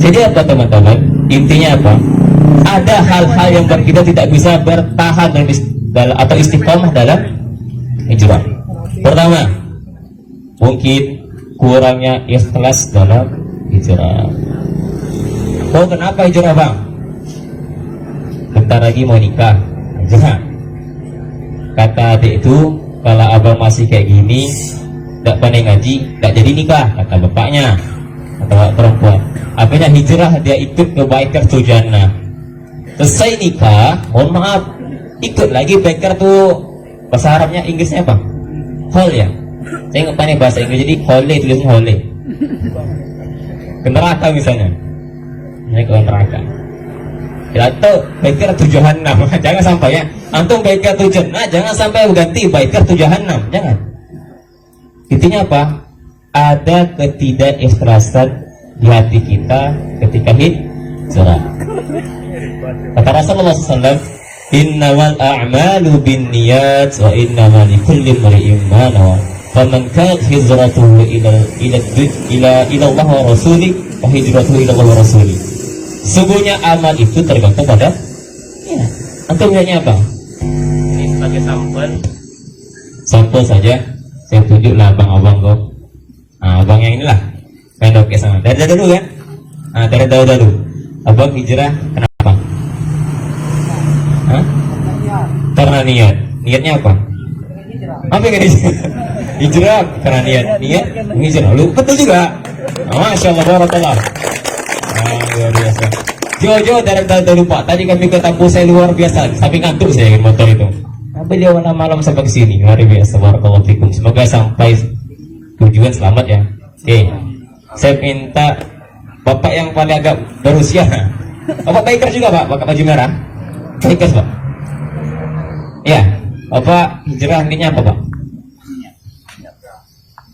Jadi apa teman-teman? Intinya apa? Ada hal-hal yang kita tidak bisa bertahan atau istiqomah dalam hijrah. Pertama, mungkin kurangnya ikhlas dalam hijrah. Oh, kenapa hijrah bang? Bentar lagi mau nikah. Hijrah. Kata adik itu, kalau abang masih kayak gini, tidak pandai ngaji, tidak jadi nikah. Kata bapaknya, kata bapak perempuan. Akhirnya hijrah, dia ikut ke biker Tujana. Selesai nikah, mohon maaf, ikut lagi biker tuh. Bahasa Arabnya, Inggrisnya apa? Hol ya. Saya nggak pandai bahasa Inggris, jadi hole tulisnya hole. Ke neraka misalnya. Ini ke neraka. Atau biker tujuan 6. Jangan sampai ya. Antum biker tujuan. Nah, jangan sampai ganti biker tujuan 6. Jangan. Intinya apa? Ada ketidakikhlasan di hati kita ketika hijrah. Kata Rasulullah SAW, innamal a'malu binniyat wa innamal likulli imri'in ma nawa. Faman kanat hijratuhu ila Allah wa rasulih wa hijratuhu ila Allah wa rasulih. Sungguhnya amal itu tergantung pada ya. Antum lihatnya apa? Ini sebagai sampel saja. Saya tunjuklah abang-abang kok. Nah, abang yang inilah. Main oke sama. Dari dulu ya. Nah, dari dulu. Abang hijrah kenapa? Hah? Karena niat. Niatnya apa? Apa yang hijrah karena niat. Niat hijrah. Lu betul juga. Masya Allah, barakallah. Luar biasa. Jojo dari dulu Pak. Tadi kami ke kampus saya luar biasa. Sampai ngantuk saya ingin motor itu. Beliau malam sampai ke sini. Luar biasa. Barakallahu fikum. Semoga sampai tujuan selamat ya. Oke. Saya minta Bapak yang paling agak berusia. Bapak biker juga Pak. Pakai baju merah. Bikers Pak. Ya. Bapak hijrah niatnya apa Pak?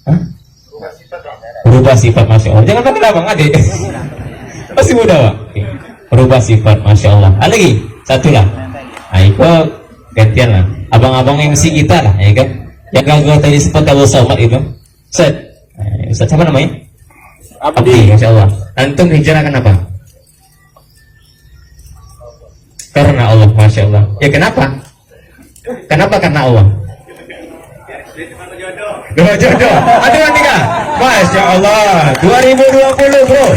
Hah? Berubah sifat, Masya Allah. Jangan panggil abang adik. Masih muda Pak. Berubah sifat, Masya Allah. Ada lagi? Satu lah. Nah itu gantian lah. Abang-abang MC kita lah, ya kan? Yang gagal tadi sempat kalau somat itu. Ustaz. Ustaz siapa namanya? Abdi. Masya Allah. Antum hijrah kenapa? Karena Allah, Masya Allah. Ya kenapa? Kenapa karena Allah? Jodoh. Ada yang nikah? Masya Allah. 2020 bro.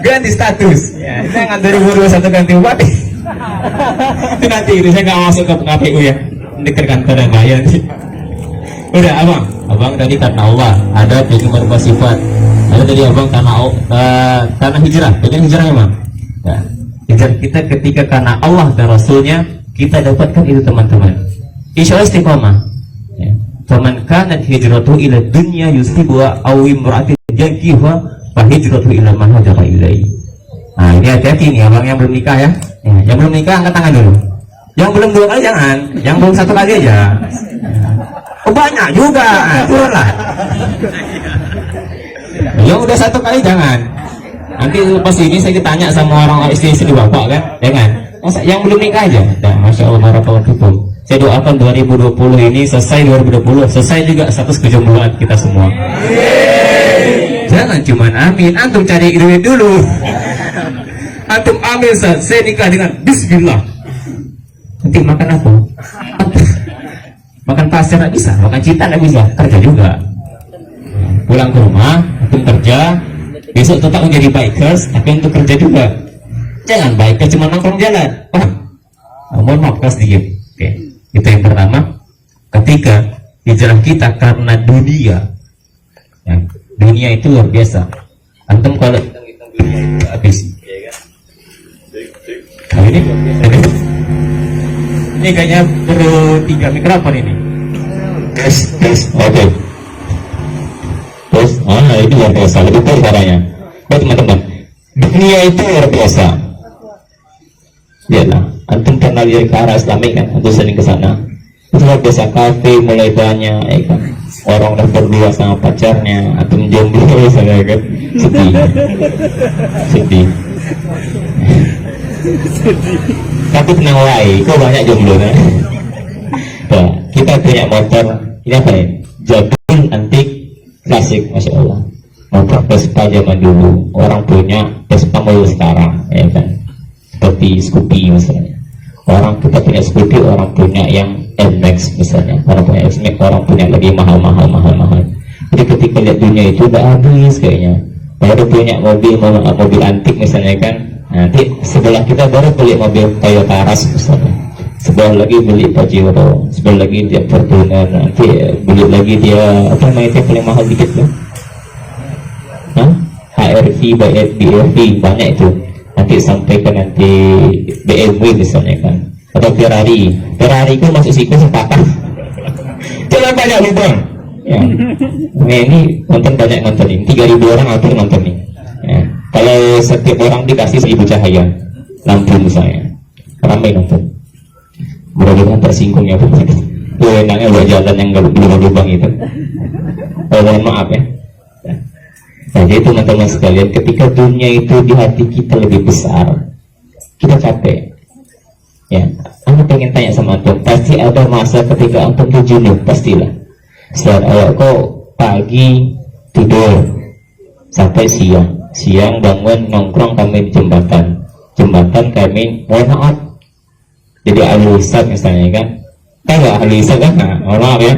Ganti status ya, jangan 2021 ganti bupati. Itu nanti itu saya nggak masuk ke KPU ya, dekat kantor dan bayar. Udah abang tadi karena Allah, ada pengen merubah sifat, ada tadi abang karena hijrah, pengen hijrah emang ya, hijrah kita ketika karena Allah dan Rasulnya kita dapatkan itu teman-teman. Insya Allah istiqomah ya. Faman kanat hijratuhu ila dunya yusibuha aw imra'atin yankihuha hijratu ila man hajara ilaihi. Nah ini hati-hati nih abang yang belum nikah ya. Yang belum nikah angkat tangan dulu. Yang belum 2 kali jangan. Yang belum 1 kali aja. Oh, banyak juga. Turunlah. Yang udah 1 kali jangan. Nanti pas ini saya ditanya sama orang istri bapak kan, jangan. Yang belum nikah aja. Nah, Masya Allah, barakallahu fikum. Saya doakan 2020 ini selesai, 2020 selesai juga status kejombloan kita semua. Jangan cuman amin, antum cari duit dulu. Antum amin saat saya nikah dengan bismillah. Nanti makan apa? Makan pasir nggak bisa, makan cinta nggak bisa, kerja juga. Pulang ke rumah, antum kerja, besok tetap menjadi bikers, tapi untuk kerja juga. Jangan bikers cuma nongkrong jalan. Mohon maaf kelas dikit. Oke, itu yang pertama. Ketiga, hijrah kita karena dunia. Ya. Dunia itu luar biasa. Antum kalau hitung dunia itu habis, ya kan? Nah, ini kayaknya perlu 3 mikrofon ini. Oke. Terus, ini luar biasa. Lebih baik caranya. Baik teman-teman. Dunia itu luar biasa. Ya lah. Antum pernah lihat ke arah Islami kan? Antum sering ke sana. Itu luar biasa. Kafe mulai banyak, ya kan? Orang udah berdua sama pacarnya atau jomblo saya kan sedih tapi tenang wae kok banyak jomblo kan. Nah, kita punya motor ini apa ya, jadul antik klasik, Masya Allah. motor Vespa zaman dulu, orang punya Vespa model sekarang, ya kan, seperti Scoopy misalnya. Orang kita punya Scoopy, orang punya yang N-Max misalnya, orang punya X-Max, orang punya lagi mahal. Jadi ketika lihat dunia itu udah habis kayaknya, baru punya mobil antik misalnya kan, nanti sebelah kita baru beli mobil Toyota Rush misalnya, sebelah lagi beli Pajero, sebelah lagi dia Fortuner, nanti beli lagi dia apa namanya yang paling mahal dikit tuh, HRV, BRV, banyak itu. Nanti sampai ke nanti BMW misalnya kan, atau Ferrari itu masuk siku sepakat. Jangan banyak lubang ya. Nah, ini nonton banyak nontonin, 3.000 orang hampir nonton nih ya. Kalau setiap orang dikasih 1.000 cahaya lampu misalnya, ramai nonton. Mudah-mudahan tersinggung ya Bu. Enaknya buat jalan yang gak lubang itu. Mohon maaf ya. Nah, jadi teman-teman sekalian, ketika dunia itu di hati kita lebih besar, kita capek. Ya, aku pengen tanya sama antum, pasti ada masa ketika antum tuh jenuh, pastilah. Saat awak kok pagi tidur sampai siang bangun nongkrong kami di jembatan kami mohon maaf. Jadi ahli hisab misalnya kan, ahli hisab kan, mohon maaf ya.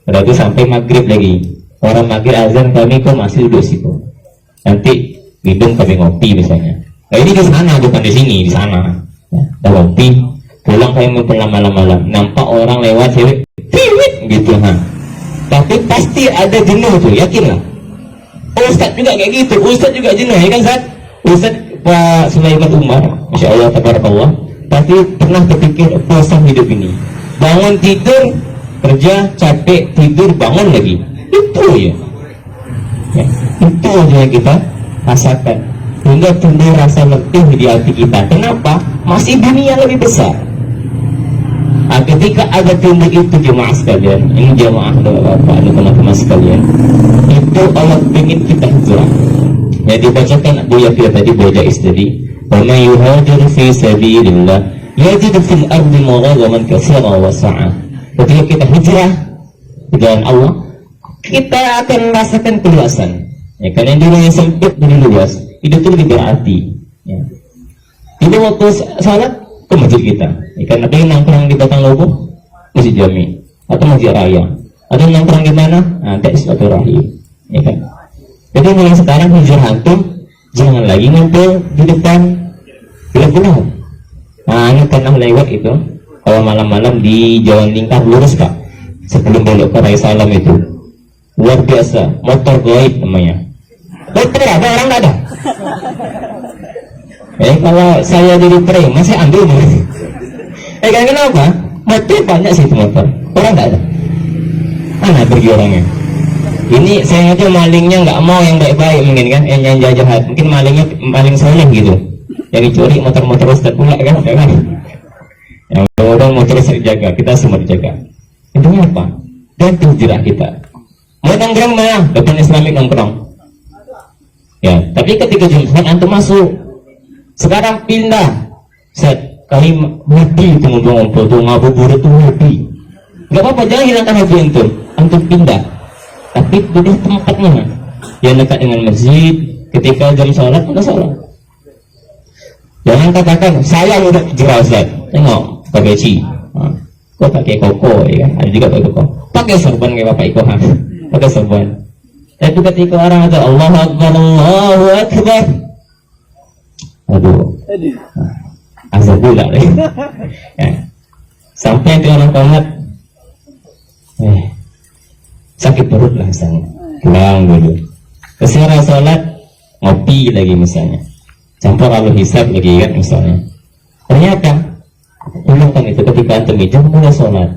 Udah itu sampai maghrib lagi. Orang maghrib azan kami kok masih duduk situ. Nanti minum kami ngopi misalnya. Nah, ini di sana bukan di sini, di sana. Ya, ngopi, pulang kami pulang malam-malam. Nampak orang lewat cewek, piwit gitu Tapi pasti ada jenuh tuh, yakin lah. Ustaz juga kayak gitu, Ustaz juga jenuh ya kan Ustaz? Ustaz Pak Sulaiman Umar, Masya Allah, tabarakallah, pasti pernah berpikir bosan hidup ini. Bangun tidur, kerja, capek, tidur, bangun lagi. Itu ya, itu aja yang kita rasakan hingga timbul rasa letih di hati kita. Kenapa? Masih dunia lebih besar. Nah, ketika ada timbul itu jemaah sekalian, ini jemaah bapak-bapak, teman-teman sekalian, itu Allah ingin kita hijrah. Yang dibacakan Buya Fir tadi, Buya Jais tadi, wa may yuhajir fi sabilillah yajid fil ardi mughadaman katsiran wa sa'a. Ketika kita hijrah di jalan Allah, kita akan merasakan keluasan ya, karena dunia sempit jadi luas, itu tuh lebih berarti ya. Jadi waktu salat ke masjid kita ya, karena ada yang nongkrong di belakang logo masjid Jami atau masjid raya, ada yang nongkrong di mana, nanti silaturahim ya kan. Jadi mulai sekarang hijrah antum jangan lagi ngumpul di depan gelap-gelap. Nah, ini pernah lewat itu kalau malam-malam di Jalan Lingkar lurus Pak, sebelum belok ke Raya Salam itu luar biasa, motor goib namanya. Motor ada, orang nggak ada. Kalau saya jadi preman, saya ambil kan kenapa? Motor banyak sih itu motor, orang nggak ada. Mana pergi orangnya? Ini saya aja malingnya nggak mau yang baik-baik mungkin kan, yang jahat. Mungkin malingnya maling soleh gitu. Yang dicuri motor-motor Ustaz pula kan, ya kan? Yang mudah-mudahan motor Ustaz dijaga, kita semua dijaga. Intinya apa? Dan hijrah kita. Mau nongkrong mana? Depan Islamic nongkrong. Ya, tapi ketika Jumat antum masuk. Sekarang pindah. Set kali hobi itu ngumpul-ngumpul tuh ngabuburit tuh hobi. Gak apa-apa, jangan hilangkan hobi antum pindah. Tapi pilih tempatnya. Yang dekat dengan masjid. Ketika jam sholat, enggak sholat. Jangan katakan saya udah hijrah Ustaz. Tengok pakai ci. Kok pakai koko ya kan? Ada juga pakai koko. Pakai sorban kayak Bapak Iko pakai sorban. Tapi ketika orang ada Allahu Akbar, Allahu Akbar, aduh, azabullah ya. Sampai itu orang komat sakit perut lah misalnya, pulang dulu kesana sholat, ngopi lagi misalnya, campur lalu hisab lagi kan misalnya. Ternyata pulang kan itu ketika antum itu mulai sholat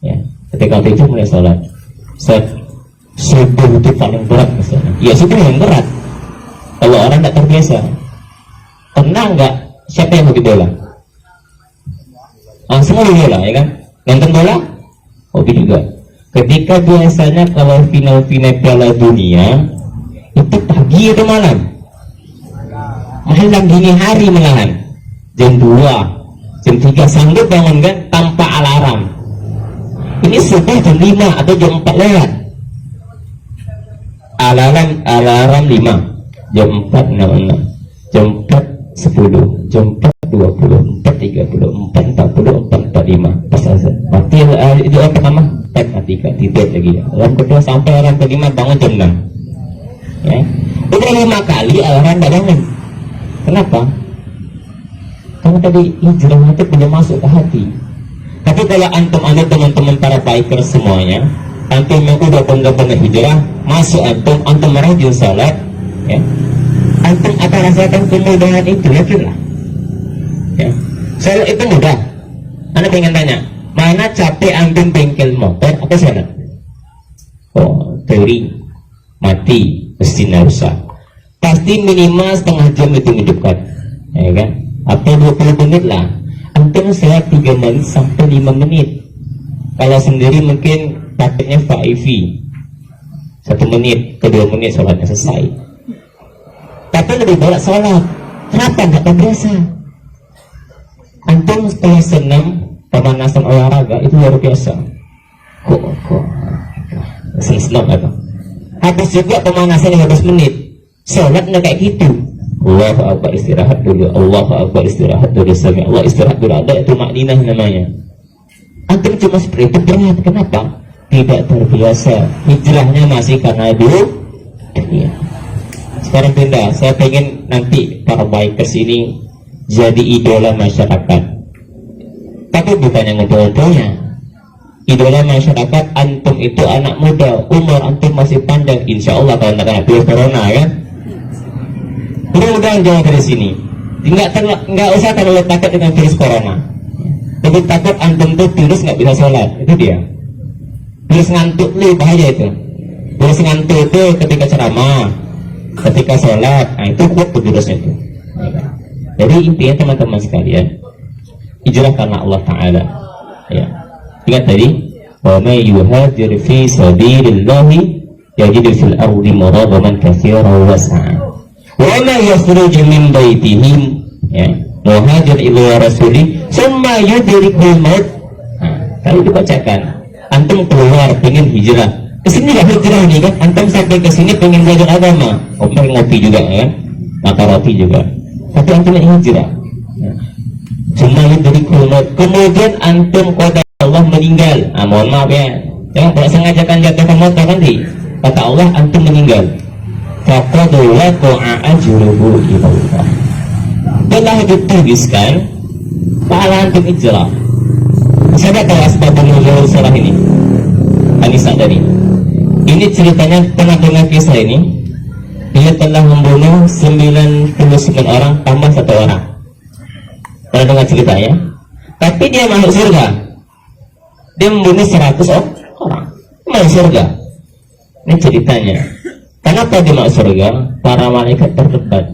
ya, ketika antum itu mulai sholat subuh itu paling berat misalnya. Ya subuh yang berat kalau orang tidak terbiasa. Pernah nggak siapa yang hobi bola? Semua hobi bola ya kan? Nonton bola? Hobi juga. Ketika biasanya kalau final-final Piala Dunia itu pagi atau malam? Malam dini hari malahan. Jam 2, jam 3 sanggup bangun kan tanpa alarm. Ini subuh jam 5 atau jam 4 lewat. alarm 5, jam 4.06, jam 4.10, jam 4.20, 4.30, 4.40, 4.45 pas azan mati. Itu yang pertama matikan, tidur lagi. Alarm kedua sampai alarm kelima bangun jam 6 ya. Udah 5 kali alarm bangun. Kenapa? Karena tadi hijrah itu punya masuk ke hati. Tapi kalau antum ada teman-teman para bikers semuanya, antum yang udah benar-benar hijrah, masuk antum merajin salat ya, antum akan rasakan kemudahan itu, yakinlah ya. Salat itu mudah. Anda pengen tanya, mana capek antum bengkel motor apa salat? Oh, teori mati mesti rusak. Pasti minimal setengah jam itu hidupkan ya kan, atau 20 menit lah. Antum salat 3 menit sampai 5 menit. Kalau sendiri mungkin paketnya 5V 1 menit ke 2 menit sholatnya selesai. Tapi lebih banyak sholat. Kenapa nggak terbiasa? Antum setelah senam pemanasan olahraga itu luar biasa. Kok senam apa? Habis juga pemanasan 15 menit. Sholat nggak kayak gitu. Allahu Akbar istirahat dulu, Allahu Akbar istirahat dulu, Sami Allah istirahat dulu, ada itu makninah namanya. Antum cuma seperti itu berat. Kenapa? Tidak terbiasa. Hijrahnya masih karena dunia. Sekarang pindah, saya pengen nanti para bikers ini jadi idola masyarakat. Tapi bukan yang ngobrol-ngobrolnya. Idola masyarakat antum itu anak muda, umur antum masih panjang. Insya Allah kalau nggak kena virus corona kan. Mudah-mudahan jauh dari sini. Nggak usah terlalu takut dengan virus corona. Lebih takut antum tuh virus nggak bisa sholat. Itu dia. Virus ngantuk lebih bahaya itu. Virus ngantuk itu ketika ceramah, ketika sholat, nah itu kuat tuh virusnya itu. Jadi intinya teman-teman sekalian, hijrah karena Allah Ta'ala ya. Ingat tadi, wa may yuhajir fi sabilillahi yajid fil ardi muragaman katsiran wa sa'a wa ma yakhruju min baitihi ya muhajir ila rasuli summa yudrikul maut. Nah, kalau dibacakan antum keluar pengen hijrah kesini gak hijrah nih kan, antum sampai kesini pengen belajar agama, ngopi juga kan, makan roti juga, tapi antum yang hijrah ya. Cuma yudrikul maut, kemudian antum qada Allah meninggal. Ah, mohon maaf ya, jangan kalau sengaja kan jatuh ke motor nanti kata Allah antum meninggal, faqad waqa'a ajruhu ila Allah, telah dituliskan pahala antum hijrah. Saya tahu asbabun nuzul surah ini Anisa tadi. Ini ceritanya pernah dengar kisah ini. Dia telah membunuh 99 orang tambah 1 orang. Pernah dengar ceritanya? Tapi dia masuk surga. Dia membunuh 100 orang masuk surga. Ini ceritanya. Kenapa dia masuk surga? Para malaikat berdebat.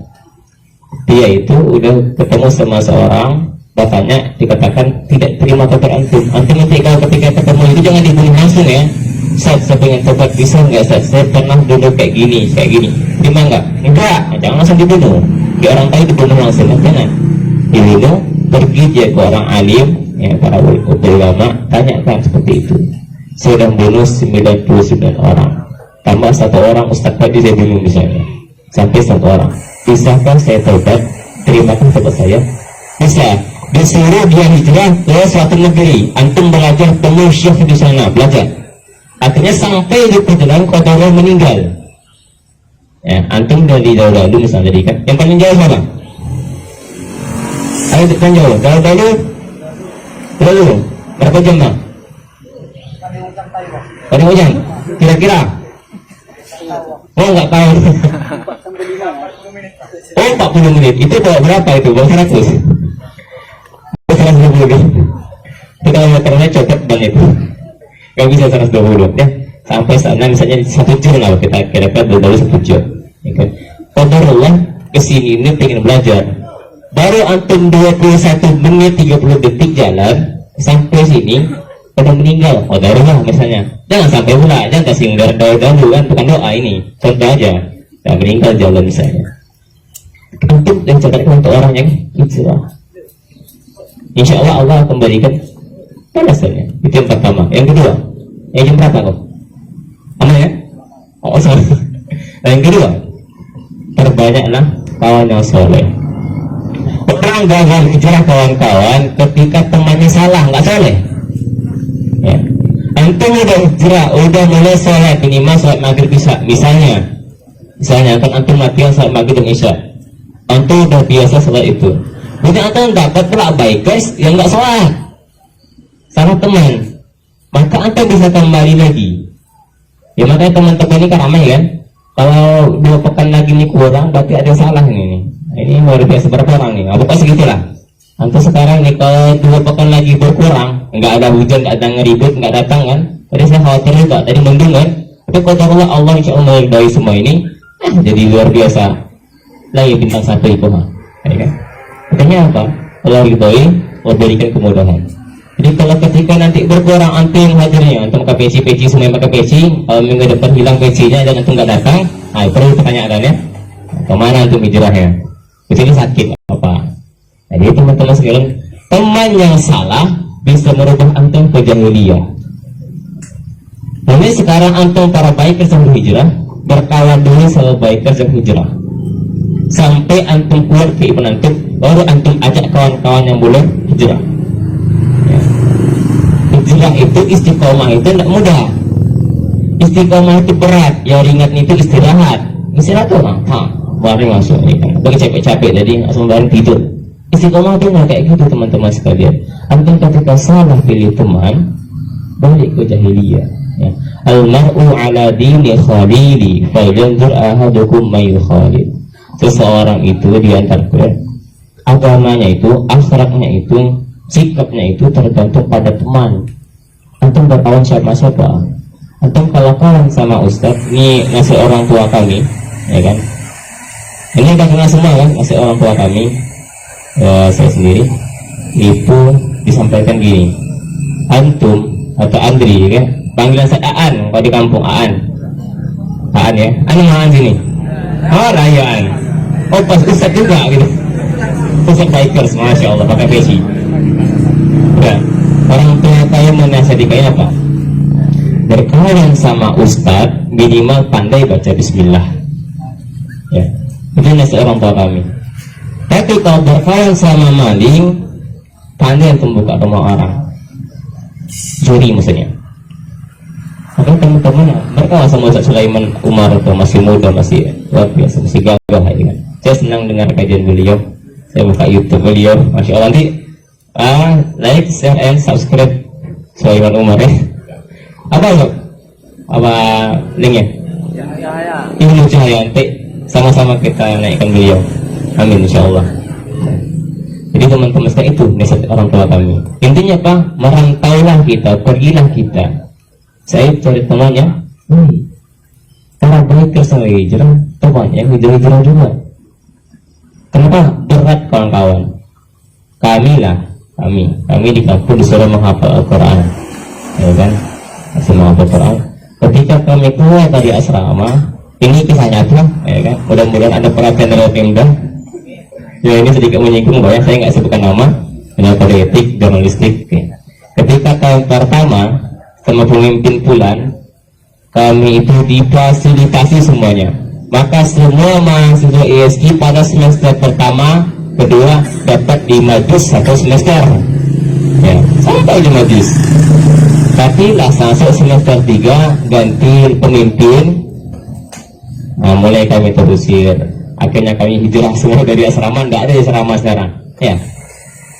Dia itu udah ketemu sama seorang, bahkannya dikatakan tidak terima kabar antum. Antum nanti kalau ketika ketemu itu jangan dibunuh langsung ya. Saya pengen tobat, bisa nggak? Saya pernah dulu kayak gini. Terima nggak? Enggak, jangan langsung dibunuh. Di orang tahu dibunuh langsung, jangan dibunuh. Pergi dia ke orang alim, ya para ulama, tanyakan seperti itu. Saya sudah bunuh 99 orang, tambah 1 orang ustaz tadi saya bunuh misalnya, sampai 1 orang. Bisakah saya tobat? Terimakan tobat saya? Bisa. Disuruh dia hijrah ke suatu negeri, antum belajar temu syekh di sana, belajar. Akhirnya sampai di perjalanan kotornya meninggal. Ya, antum dari jauh-jauh misalnya tadi kan, yang paling jauh mana? Ayo depan jauh, dulu. Berapa jam bang? Pada hujan, kira-kira? Oh nggak tahu. Oh 40 menit. Itu bawa berapa itu? Bawa 100. 120 menit. Itu kalau motornya copot ban itu. Gak bisa 120 ya. Sampai sana misalnya 1 jam lah kita kira-kira dulu 1 jam. Ya kan? Qadarullah kesini ini pengen belajar. Baru antum 21 menit 30 detik jalan sampai sini pada meninggal. Qadarullah misalnya. Jangan sampai pula, jangan kasih dahulu kan, bukan doa ini. Contoh aja. Ya, meninggal jalan misalnya. Antum dan catatkan untuk orang yang hijrah. Insya Allah Allah akan berikan balasannya. Itu yang pertama. Yang kedua, yang berapa kok? Aman ya? Oh sorry. Dan yang kedua, perbanyaklah kawan yang soleh. Orang gagal hijrah kawan-kawan ketika temannya salah, nggak soleh. Ya. Antum udah hijrah, udah mulai sholat minimal sholat maghrib isya, misalnya kan antum latihan sholat maghrib dan isya, antum udah biasa sholat itu. Jadi antum dapat pula baik guys yang nggak sholat, salah teman, maka antum bisa kembali lagi. Ya makanya teman-teman ini kan ramai kan. Kalau 2 pekan lagi ini kurang, berarti ada yang salah nih. Ini luar biasa berapa orang nih? Apa segitulah. Antum sekarang nih kalau 2 pekan lagi berkurang, nggak ada hujan, nggak ada ngeribut, nggak datang kan? Tadi saya khawatir juga, tadi mendung kan? Tapi kalau Allah insya Allah meridai semua ini, jadi luar biasa. Lagi bintang 1 itu mah, ya kan? Katanya apa? Allah ridai, Allah berikan kemudahan. Jadi kalau ketika nanti berkurang antum hadirnya, antum pakai peci semua yang pakai peci, kalau minggu depan hilang pecinya dan antum nggak datang, nah perlu pertanyaannya, kemana antum hijrahnya? Ini sakit apa? Jadi teman-teman sekalian, teman yang salah bisa merubah antum ke jahiliyah. Jadi sekarang antum para bikers yang hijrah berkawan dulu sama bikers yang hijrah, sampai antum keluar ke iman antum, baru antum ajak kawan-kawan yang boleh hijrah. Hijrah itu istiqomah itu tidak mudah. Istiqomah itu berat. Yang ringan itu istirahat. Istirahat tuh baru masuk nih kan. Bagi capek-capek jadi langsung bareng tidur. Istiqomah itu nggak kayak gitu teman-teman sekalian. Antum ketika salah pilih teman, balik ke jahiliyah. Ya. Al-mar'u ala dini khalili falyanzur ahadukum may khalil. Seseorang itu diantarkan agamanya itu, akhlaknya itu, sikapnya itu tergantung pada teman. Antum berkawan siapa-siapa. Antum kalau kawan sama ustadz, ini ngasih orang tua kami, ya kan? Ini udah kenal semua kan, ngasih orang tua kami, ya, saya sendiri. Itu disampaikan gini, antum atau Andri, ya kan? Panggilan saya Aan, kalau di kampung Aan ya, Aan sini. Oh rayaan. Oh pas ustadz juga gitu. Ustadz bikers, masya Allah, pakai peci. Ya, orang tua saya menasihati kayak apa? Berkawan sama ustadz minimal pandai baca bismillah. Ya, itu nasihat orang tua kami. Tapi kalau berkawan sama maling, pandai untuk buka rumah orang, curi maksudnya. Maka teman-teman berkawan sama Ustaz Sulaiman Umar itu masih muda, masih luar biasa, masih gagah ya kan. Saya senang dengar kajian beliau. Saya buka YouTube beliau, masya Allah. Nanti like, share, and subscribe Sulaiman Umar ya. Apa lo? Apa linknya? Ilmu Cahaya. Nanti sama-sama kita naikkan beliau. Amin insyaallah. Jadi teman-teman sekalian, itu nasihat orang tua kami. Intinya apa? Merantaulah kita, pergilah kita. Saya cari temannya, para biker sama hijrah, temannya hijrah juga. Kenapa? Berat kawan-kawan. Kami di kampung disuruh menghafal Al-Quran, ya kan? Masih menghafal Al-Quran. Ketika kami keluar dari asrama, ini kisah nyata, ya kan? Mudah-mudahan ada perhatian dari Pemda. Ya ini sedikit menyinggung, bahwa saya nggak sebutkan nama, hanya politik, jurnalistik. Okay. Ketika tahun pertama sama pemimpin Pulan, kami itu difasilitasi semuanya. Maka semua mahasiswa ISI pada semester pertama, kedua dapat di majlis 1 semester. Ya, sampai di majlis. Tapi lah masuk semester 3 ganti pemimpin. Nah, mulai kami terusir. Akhirnya kami hijrah semua dari asrama, tidak ada di asrama sekarang. Ya,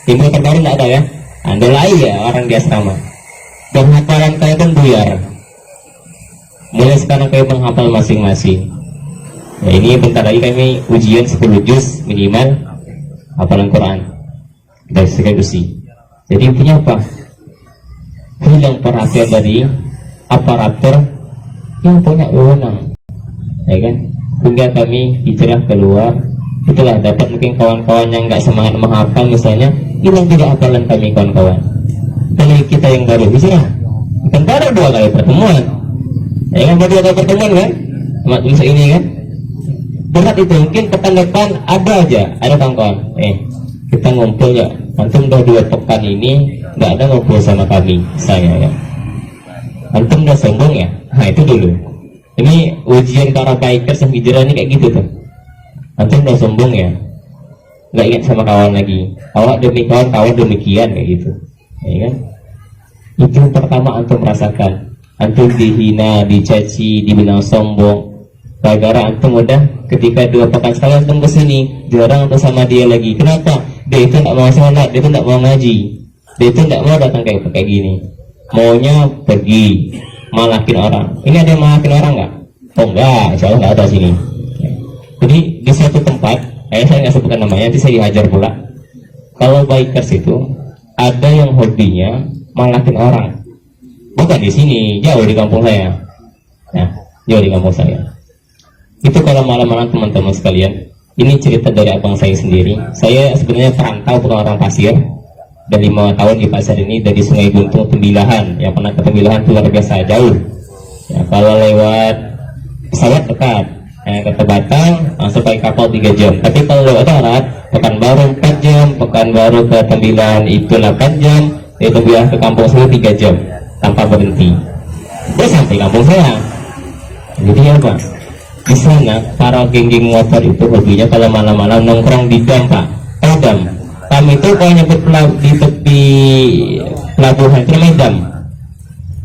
timbul terbaru tidak ada ya. Anda lain ya orang di asrama. Dan hafalan kalian kan buyar. Mulai sekarang kami menghafal masing-masing. Ya, ini bentar lagi kami ujian 10 juz minimal hafalan Quran dari skripsi. Jadi intinya apa? Hilang perhatian dari aparatur yang punya wewenang, ya kan? Hingga kami hijrah keluar. Itulah dapat mungkin kawan-kawan yang nggak semangat menghafal misalnya, hilang tidak hafalan kami kawan-kawan. Kalau kita yang baru hijrah, kan baru 2 kali pertemuan, ya kan? Baru 2 kali pertemuan kan? Masa ini kan? Berat itu, mungkin pekan depan ada kawan-kawan. Kita ngumpul ya. Antum udah 2 pekan ini nggak ada ngumpul sama kami, saya ya. Antum udah sombong ya. Nah itu dulu. Ini ujian para bikers yang hijrah ini kayak gitu tuh. Antum udah sombong ya, nggak ingat sama kawan lagi. Awak demi kawan, kawan demikian kayak gitu, ya kan? Itu yang pertama antum rasakan. Antum dihina, dicaci, dibilang sombong. Gara-gara antum udah ketika 2 pekan sekali antum kesini, jarang antum sama dia lagi. Kenapa? Dia itu nggak mau sholat, dia itu nggak mau ngaji, dia itu nggak mau datang kayak gini. Maunya pergi, malakin orang. Ini ada yang malakin orang nggak? Oh enggak, insya Allah nggak ada sini. Jadi di suatu tempat, saya nggak sebutkan namanya, nanti saya dihajar pula. Kalau bikers itu ada yang hobinya malakin orang. Bukan di sini, jauh di kampung saya. Nah, jauh di kampung saya. Itu kalau malam-malam teman-teman sekalian. Ini cerita dari abang saya sendiri. Saya sebenarnya perantau, bukan orang pasir. Dan 5 tahun di pasar ini dari Sungai Buntung Tembilahan. Yang pernah ke Tembilahan itu luar biasa jauh. Ya, kalau lewat pesawat dekat, ke Batang langsung pakai kapal 3 jam. Tapi kalau lewat darat, Pekanbaru 4 jam, Pekanbaru ke Tembilahan itu 8 jam, dari Tembilahan ke kampung saya 3 jam tanpa berhenti. Dia sampai kampung saya. Jadi apa? Di sana para geng-geng motor itu hobinya kalau malam-malam nongkrong di dam, Pak. Tahu dam? Dam itu kalau nyebut di tepi pelabuhan itu namanya dam.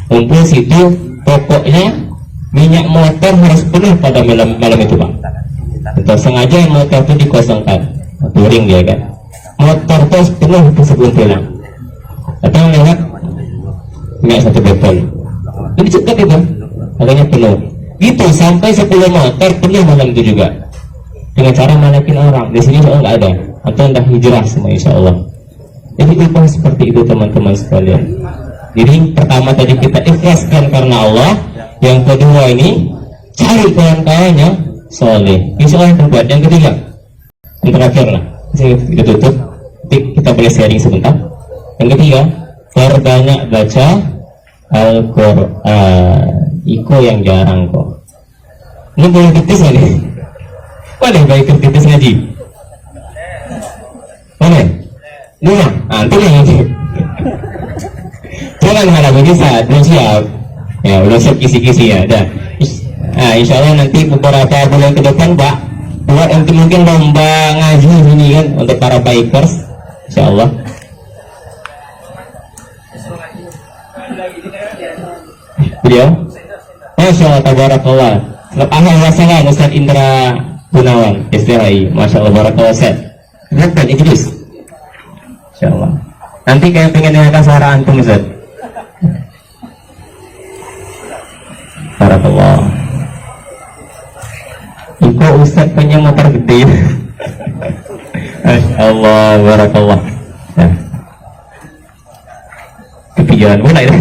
Kumpul situ, pokoknya minyak motor harus penuh pada malam itu, Pak. Betul, sengaja motor itu dikosongkan, touring dia kan. Motor terus penuh itu sebelum pulang. Atau lewat minyak 1 botol. Jadi cepat itu, harganya penuh. Gitu sampai 10 motor penuh malam itu juga. Dengan cara malakin orang. Di sini soal nggak ada. Atau udah hijrah semua insya Allah. Jadi itu seperti itu teman-teman sekalian. Jadi pertama tadi kita ikhlaskan karena Allah. Yang kedua ini cari kawan-kawannya soleh. Insya Allah yang terbuat. Yang ketiga, yang terakhir lah. Kita tutup. Kita boleh sharing sebentar. Yang ketiga, perbanyak baca Al-Quran. Iko yang jarang kok. Ini boleh kritis nggak nih? Boleh baik kritis ngaji? Boleh? Boleh? Nanti yang ngaji. Jangan harap bisa, belum siap. Ya, belum siap kisi-kisi ya. Dah. Nah, insya Allah nanti beberapa bulan ke depan, Pak, buat nanti mungkin lomba ngaji ini kan untuk para bikers, insya Allah. Beliau? Masya Allah, tabarakallah. Ahlan wa sahlan Ustaz Indra Gunawan, SDHI. Masya Allah, barakallah Ustaz. Bukan Idris. Insya Allah. Nanti kayak pengen dengarkan suara antum Ustaz. Barakallah. Iko Ustaz punya motor gede. Masya Allah, barakallah. Ya. Kepikiran pula itu.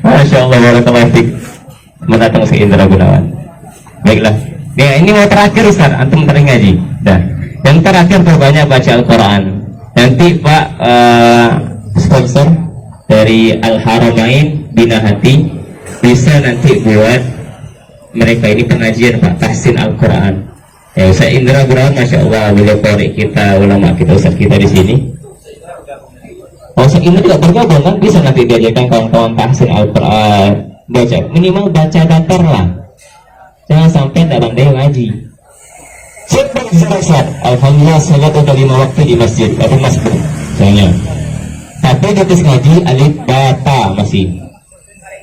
Masya Allah, barakallah fiik. Mendatang si Indra Gunawan. Baiklah. Ya, ini mau terakhir Ustaz, antum sering ngaji. Dah. Yang terakhir perbanyak baca Al-Quran. Nanti Pak sponsor dari Al-Haramain Bina Hati bisa nanti buat mereka ini pengajian Pak tahsin Al-Quran. Ya, Ustaz Indra Gunawan, Masya Allah, beliau korek kita, ulama kita, Ustaz kita di sini. Ustaz ini juga bergabung kan, bisa nanti diajarkan kawan-kawan tahsin Al-Quran. Baca, minimal baca datar lah. Jangan sampai tidak pandai ngaji. Cepat besar. Alhamdulillah sholat udah 5 waktu di masjid atau masjid. Jangan. Tapi di ngaji alif bata masih.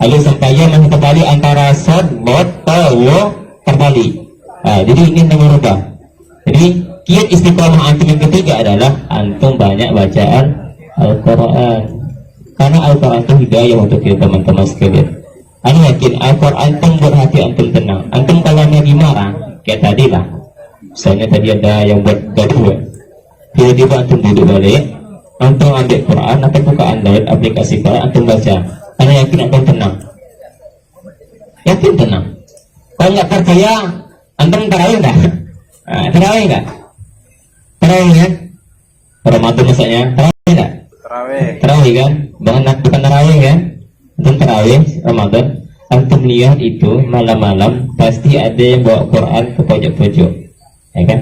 Alif sampai ya masih terbalik antara sod, bot, tawo terbalik. Nah, jadi ini yang merubah. Jadi kiat istiqomah antum yang ketiga adalah antum banyak bacaan Al-Quran. Karena Al-Quran itu hidayah untuk kita teman-teman sekalian. Anda yakin Al-Quran itu membuat hati antum tenang. Antum kalau lagi marah, kayak tadi lah. Misalnya tadi ada yang buat gaduh. Tiba-tiba antum duduk balik, antum ambil Quran, atau buka Android aplikasi Quran, antum baca. Anda yakin antum tenang? Yakin tenang? Kalau nggak percaya, antum terawih nggak? Terawih nggak? Terawih kan? Ramadan masanya terawih nggak? Terawih kan? Bukan terawih kan? Antum terawih Ramadan, antum lihat itu malam-malam pasti ada yang bawa Quran ke pojok-pojok, ya kan?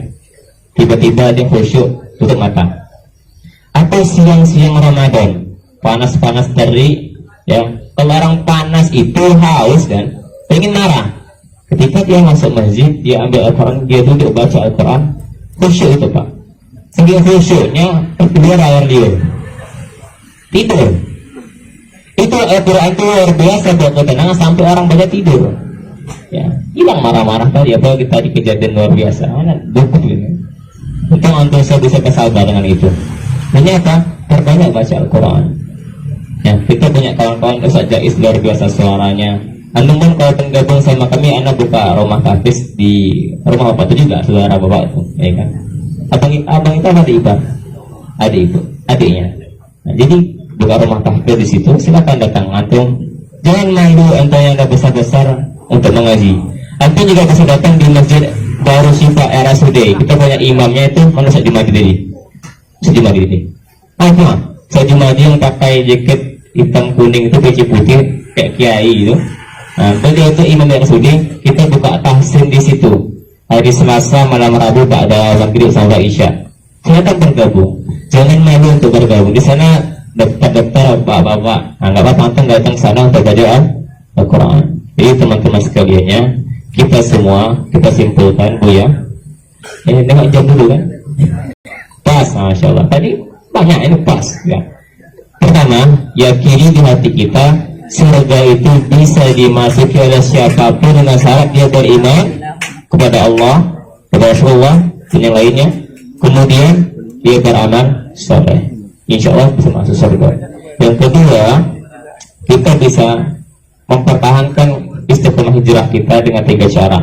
Tiba-tiba ada yang khusyuk tutup mata. Atau siang-siang Ramadan, panas-panas terik, ya. Kalau orang panas itu haus kan, pengen marah, Ketika dia masuk masjid, dia ambil Al-Quran, dia duduk baca Al-Quran, khusyuk itu Pak. Sehingga khusyuknya keluar air liur, tidur. Itu Al-Quran itu luar biasa buat ketenangan sampai orang banyak tidur. Ya, hilang marah-marah tadi, apa kita di kejadian luar biasa. Mana buku ini? Untung antum saya bisa kesabar dengan itu. Ternyata terbanyak baca Al-Quran. Ya, kita punya kawan-kawan Ustaz Jais luar biasa suaranya. Antum pun kalau bergabung sama kami, anak buka rumah hafiz di rumah bapak itu juga, saudara bapak itu, ya kan? Abang itu apa adik Ibu? Adik Ibu, adiknya. Nah, jadi buka rumah hafiz di situ, silakan datang antum. Jangan malu antum yang udah besar-besar untuk mengaji. Antum juga bisa datang di masjid Baru Syifa RSUD. Kita punya imamnya itu manusia di Madinah. Di Madinah. Apa? Saya Jumadi yang pakai jaket hitam kuning itu peci putih kayak kiai itu. Nah, beliau itu imam RSUD. Kita buka tahsin di situ. Hari Selasa malam Rabu pada maghrib sampai Isya. Silakan bergabung. Jangan malu untuk bergabung. Di sana daftar bapak-bapak. Nah, nggak apa-apa antum datang sana untuk belajar Al-Quran. Jadi teman-teman sekaliannya, kita semua kita simpulkan Bu ya. Ini tengok jam dulu kan? Pas, masya Allah. Tadi banyak ini pas. Ya. Pertama, yakini di hati kita surga itu bisa dimasuki oleh siapapun dengan syarat dia beriman kepada Allah, kepada Rasulullah, dan yang lainnya. Kemudian dia beramal soleh. Insya Allah bisa masuk surga. Yang kedua, kita bisa mempertahankan istiqomah hijrah kita dengan 3 cara.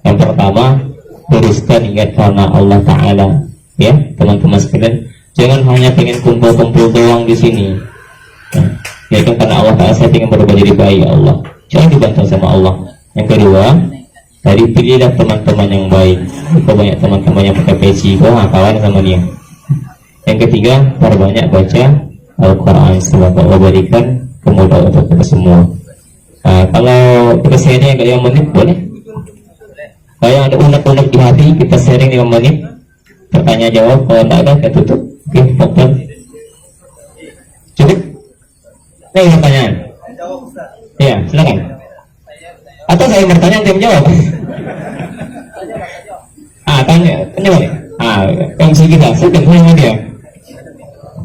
Yang pertama, teruskan ingat karena Allah Ta'ala. Ya, teman-teman sekalian, jangan hanya pengen kumpul-kumpul doang di sini. Ya kan, karena Allah Ta'ala saya ingin berubah jadi baik ya Allah. Jangan dibantu sama Allah. Yang kedua, dari pilihlah teman-teman yang baik. Kita banyak teman-teman yang pakai peci, kawan sama dia. Yang ketiga, perbanyak baca Al-Quran. Semoga Allah berikan kemudahan untuk kita semua. Nah, kalau kita sharing agak 5 menit boleh? Kalau yang ada unek-unek di hati, kita sharing 5 menit. Pertanyaan jawab, kalau tidak ada, kita tutup. Oke, fokus. Cukup? Ini pertanyaan. Ya, silakan. Atau saya bertanya, nanti menjawab. Tanya boleh? Fungsi kita, saya tanya sama dia.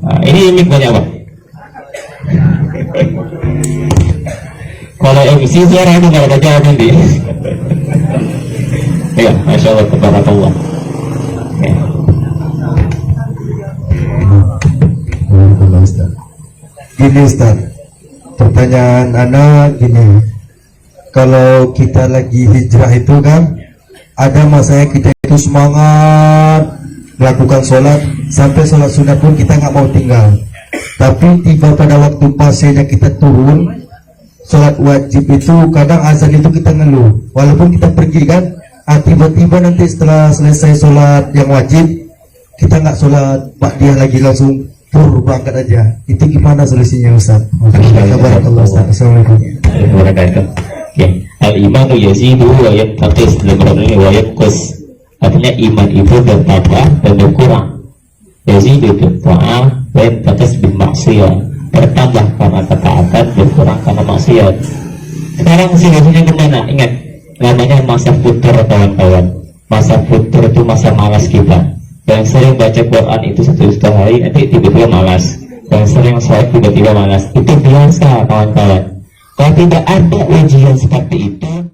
Ini mic banyak apa? Kalau MC saya ragu nggak ada jawab nanti. Ya, masya Allah, tabarakallah. Gini Ustaz, pertanyaan anak gini, kalau kita lagi hijrah itu kan ada masanya kita itu semangat melakukan sholat, sampai sholat sunnah pun kita nggak mau tinggal. Tapi tiba pada waktu pasenya kita turun sholat wajib itu, kadang azan itu kita ngeluh, walaupun kita pergi kan, tiba-tiba nanti setelah selesai sholat yang wajib kita nggak sholat ba'diyah lagi, langsung berangkat aja. Itu gimana solusinya Ustaz? Assalamualaikum. Al-imanu yazidu wa yanqus, dalam ini wa yanqus. Artinya iman itu bertambah dan berkurang. Yazidu bil ta'ah wa yanqus bil maksiyah. Bertambah karena ketaatan, berkurang karena maksiat. Sekarang solusinya gimana? Ingat, namanya masa futur kawan-kawan. Masa futur itu masa malas kita. Yang sering baca Quran itu 1 juta hari, nanti tiba-tiba malas. Yang sering sholat tiba-tiba malas. Itu biasa kawan-kawan. Kalau tidak ada ujian seperti itu,